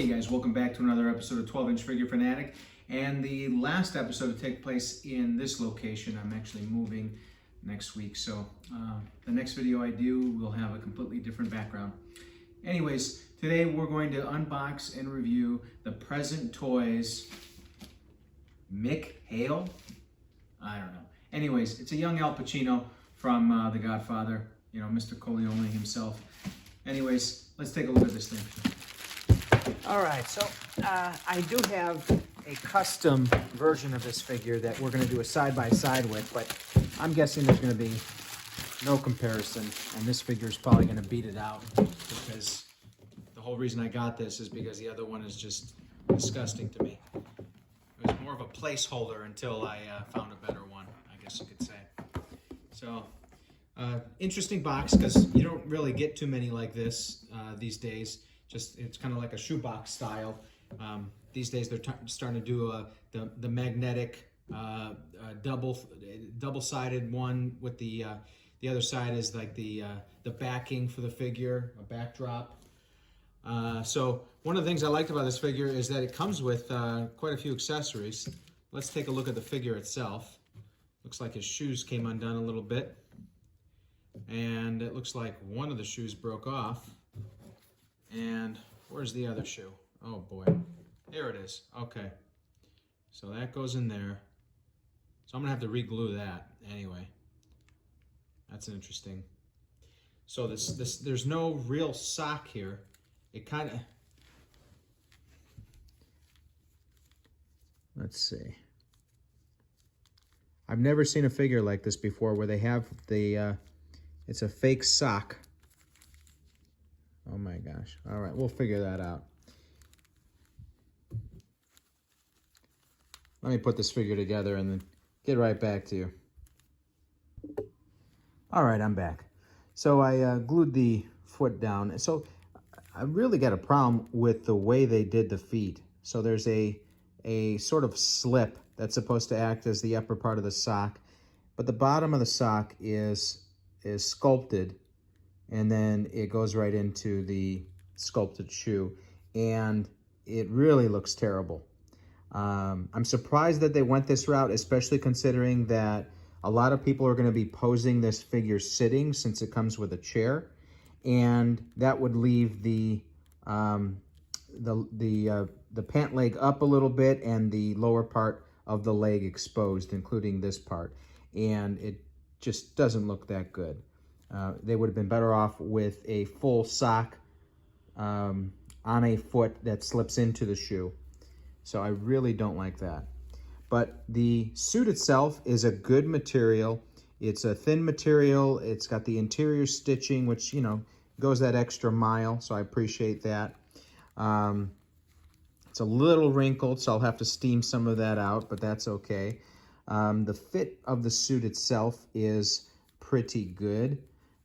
Hey guys, welcome back to another episode of 12-Inch Figure Fanatic. And the last episode to take place in this location. I'm actually moving next week, so the next video I do will have a completely different background. Anyways, today we're going to unbox and review the Present Toys Hale? I don't know. Anyways, it's a young Al Pacino from The Godfather, you know, Mr. Corleone himself. Anyways, let's take a look at this thing. All right, so I do have a custom version of this figure that we're going to do a side-by-side with, but I'm guessing there's going to be no comparison, and this figure is probably going to beat it out, because the whole reason I got this is because the other one is just disgusting to me. It was more of a placeholder until I found a better one, I guess you could say. So, interesting box, because you don't really get too many like this these days. It's kind of like a shoebox style. These days they're starting to do the magnetic double-sided one with the other side is like the backing for the figure, a backdrop. So one of the things I liked about this figure is that it comes with quite a few accessories. Let's take a look at the figure itself. Looks like his shoes came undone a little bit, and it looks like one of the shoes broke off. And where's the other shoe? Oh boy, there it is. Okay, so that goes in there. So I'm gonna have to re-glue that anyway. That's interesting. So there's no real sock here. It kind of, let's see. I've never seen a figure like this before where they have the, it's a fake sock. Oh my gosh. All right, we'll figure that out. Let me put this figure together and then get right back to you. All right, I'm back. So I glued the foot down. So I really got a problem with the way they did the feet. So there's a sort of slip that's supposed to act as the upper part of the sock, but the bottom of the sock is sculpted, and then it goes right into the sculpted shoe, and it really looks terrible. I'm surprised that they went this route, especially considering that a lot of people are going to be posing this figure sitting, since it comes with a chair, and that would leave the pant leg up a little bit and the lower part of the leg exposed, including this part, and it just doesn't look that good. They would have been better off with a full sock on a foot that slips into the shoe. So I really don't like that. But the suit itself is a good material. It's a thin material. It's got the interior stitching, which, you know, goes that extra mile, so I appreciate that. It's a little wrinkled, so I'll have to steam some of that out, but that's okay. The fit of the suit itself is pretty good.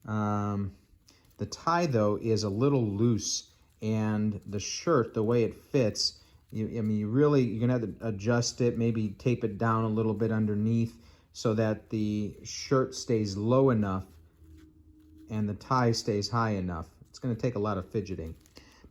The tie, though, is a little loose, and the shirt, the way it fits, you're gonna have to adjust it, maybe tape it down a little bit underneath so that the shirt stays low enough and the tie stays high enough. It's gonna take a lot of fidgeting.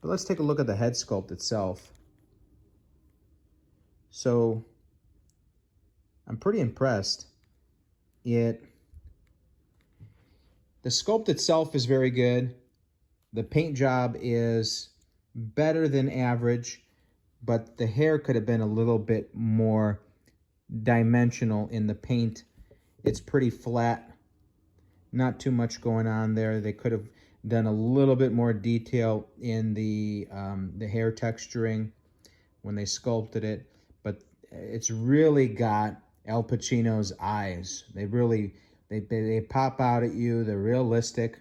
But let's take a look at the head sculpt itself. So I'm pretty impressed. The sculpt itself is very good. The paint job is better than average, but the hair could have been a little bit more dimensional in the paint. It's pretty flat, not too much going on there. They could have done a little bit more detail in the hair texturing when they sculpted it, but it's really got Al Pacino's eyes. They pop out at you. They're realistic,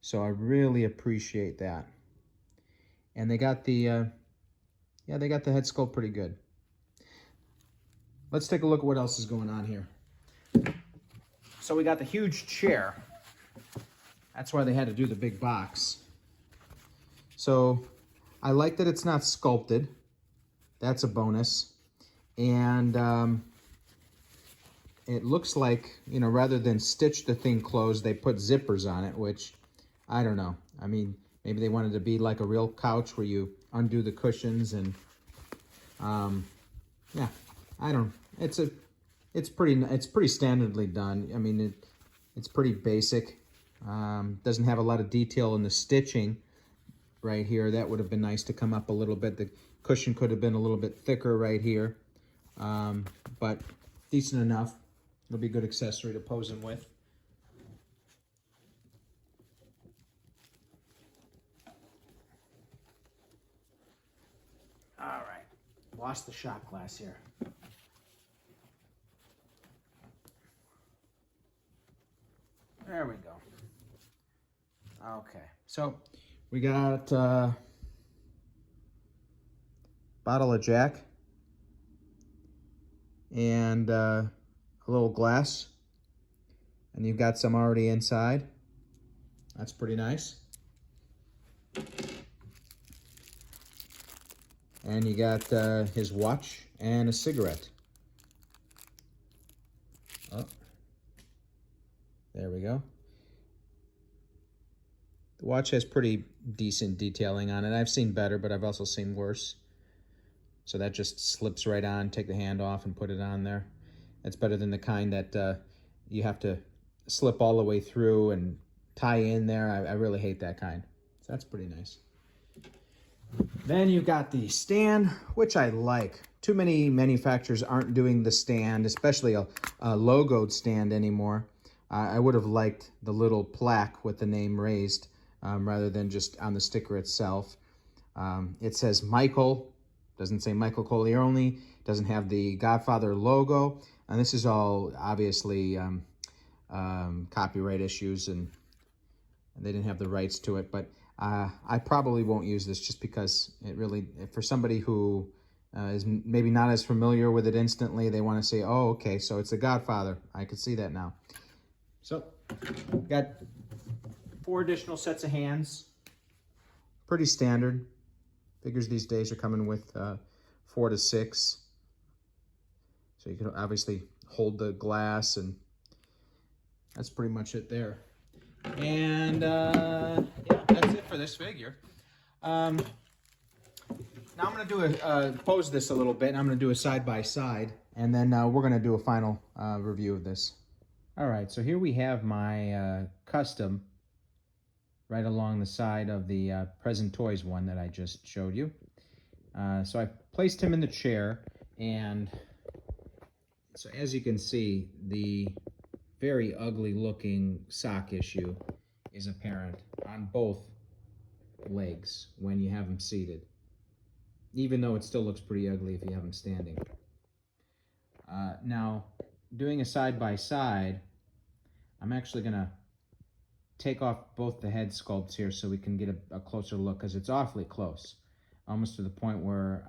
so I really appreciate that. And they got the head sculpt pretty good. Let's take a look at what else is going on here. So we got the huge chair. That's why they had to do the big box. So I like that it's not sculpted. That's a bonus. And it looks like, you know, rather than stitch the thing closed, they put zippers on it, which, I don't know. I mean, maybe they wanted to be like a real couch where you undo the cushions, and yeah, I don't. It's pretty standardly done. I mean, it's pretty basic. Doesn't have a lot of detail in the stitching right here. That would have been nice to come up a little bit. The cushion could have been a little bit thicker right here, but decent enough. It'll be a good accessory to pose them with. All right, lost the shot glass here. There we go. Okay, so we got bottle of Jack and a little glass, and you've got some already inside. That's pretty nice. And you got his watch and a cigarette. Oh, there we go. The watch has pretty decent detailing on it. I've seen better, but I've also seen worse. So that just slips right on, take the hand off and put it on there. That's better than the kind that you have to slip all the way through and tie in there. I really hate that kind. So that's pretty nice. Then you've got the stand, which I like. Too many manufacturers aren't doing the stand, especially a logoed stand anymore. I would have liked the little plaque with the name raised rather than just on the sticker itself. It says Michael, doesn't say Michael Corleone, doesn't have the Godfather logo, and this is all obviously copyright issues, and they didn't have the rights to it, but I probably won't use this just because it really, for somebody who is maybe not as familiar with it instantly, they want to say, oh, okay, so it's a Godfather. I could see that now. So, got 4 additional sets of hands. Pretty standard. Figures these days are coming with 4 to 6. So you can obviously hold the glass, and that's pretty much it there. And yeah, that's it for this figure. Now I'm going to do pose this a little bit, and I'm going to do a side-by-side, and then we're going to do a final review of this. All right, so here we have my custom right along the side of the Present Toys one that I just showed you. So I placed him in the chair, and so as you can see, the very ugly looking sock issue is apparent on both legs when you have him seated, even though it still looks pretty ugly if you have him standing. Now, doing a side-by-side, I'm actually going to take off both the head sculpts here so we can get a closer look, because it's awfully close, almost to the point where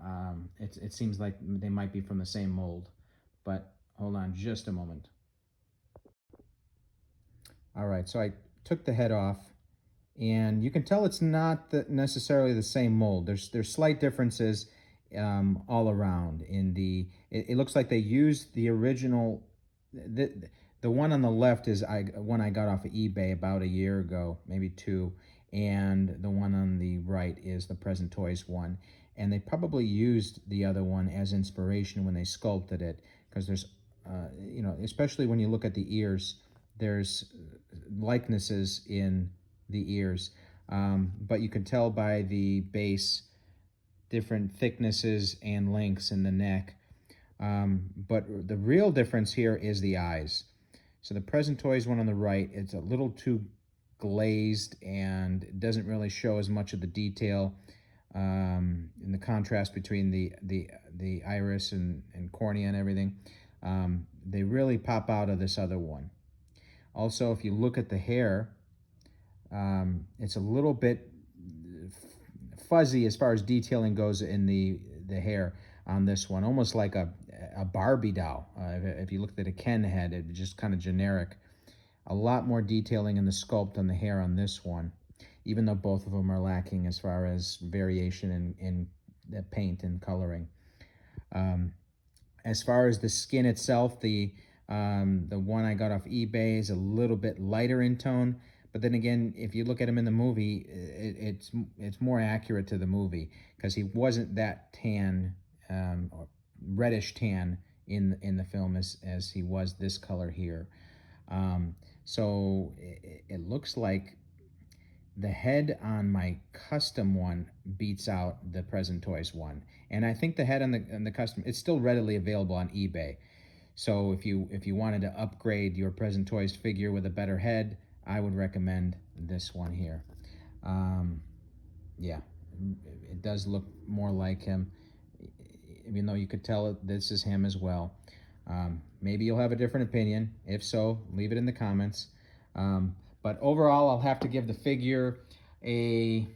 it seems like they might be from the same mold. But hold on just a moment. All right, so I took the head off, and you can tell it's not necessarily the same mold. There's slight differences all around. It looks like they used the original. The one on the left is one I got off of eBay about a year ago, maybe 2, and the one on the right is the Present Toys one. And they probably used the other one as inspiration when they sculpted it, because there's, you know, especially when you look at the ears, there's likenesses in the ears, but you can tell by the base different thicknesses and lengths in the neck. But the real difference here is the eyes. So the Present Toys one on the right, it's a little too glazed and it doesn't really show as much of the detail in the contrast between the iris and cornea and everything. They really pop out of this other one. Also, if you look at the hair, it's a little bit fuzzy as far as detailing goes in the hair on this one, almost like a Barbie doll. If you looked at a Ken head, it'd be just kind of generic. A lot more detailing in the sculpt on the hair on this one, even though both of them are lacking as far as variation in the paint and coloring. As far as the skin itself, the one I got off eBay is a little bit lighter in tone, But then again, if you look at him in the movie, it's more accurate to the movie because he wasn't that tan, or reddish tan in the film as he was this color here. So it looks like the head on my custom one beats out the Present Toys one, and I think the head on the custom, it's still readily available on eBay. So if you wanted to upgrade your Present Toys figure with a better head, I would recommend this one here. Yeah, it does look more like him, even though you could tell this is him as well. Maybe you'll have a different opinion. If so, leave it in the comments. But overall, I'll have to give the figure a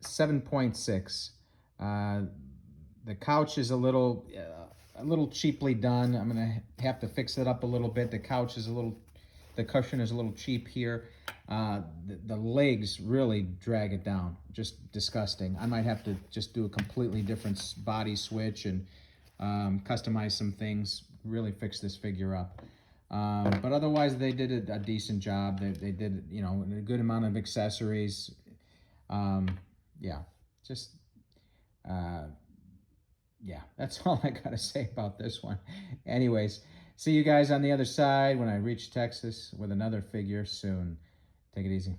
7.6. The couch is a little cheaply done. I'm gonna have to fix it up a little bit. The cushion is a little cheap here. The legs really drag it down, just disgusting. I might have to just do a completely different body switch and customize some things, really fix this figure up. But otherwise, they did a decent job. They did, you know, a good amount of accessories. Yeah, just, yeah, that's all I gotta say about this one. Anyways, see you guys on the other side when I reach Texas with another figure soon. Take it easy.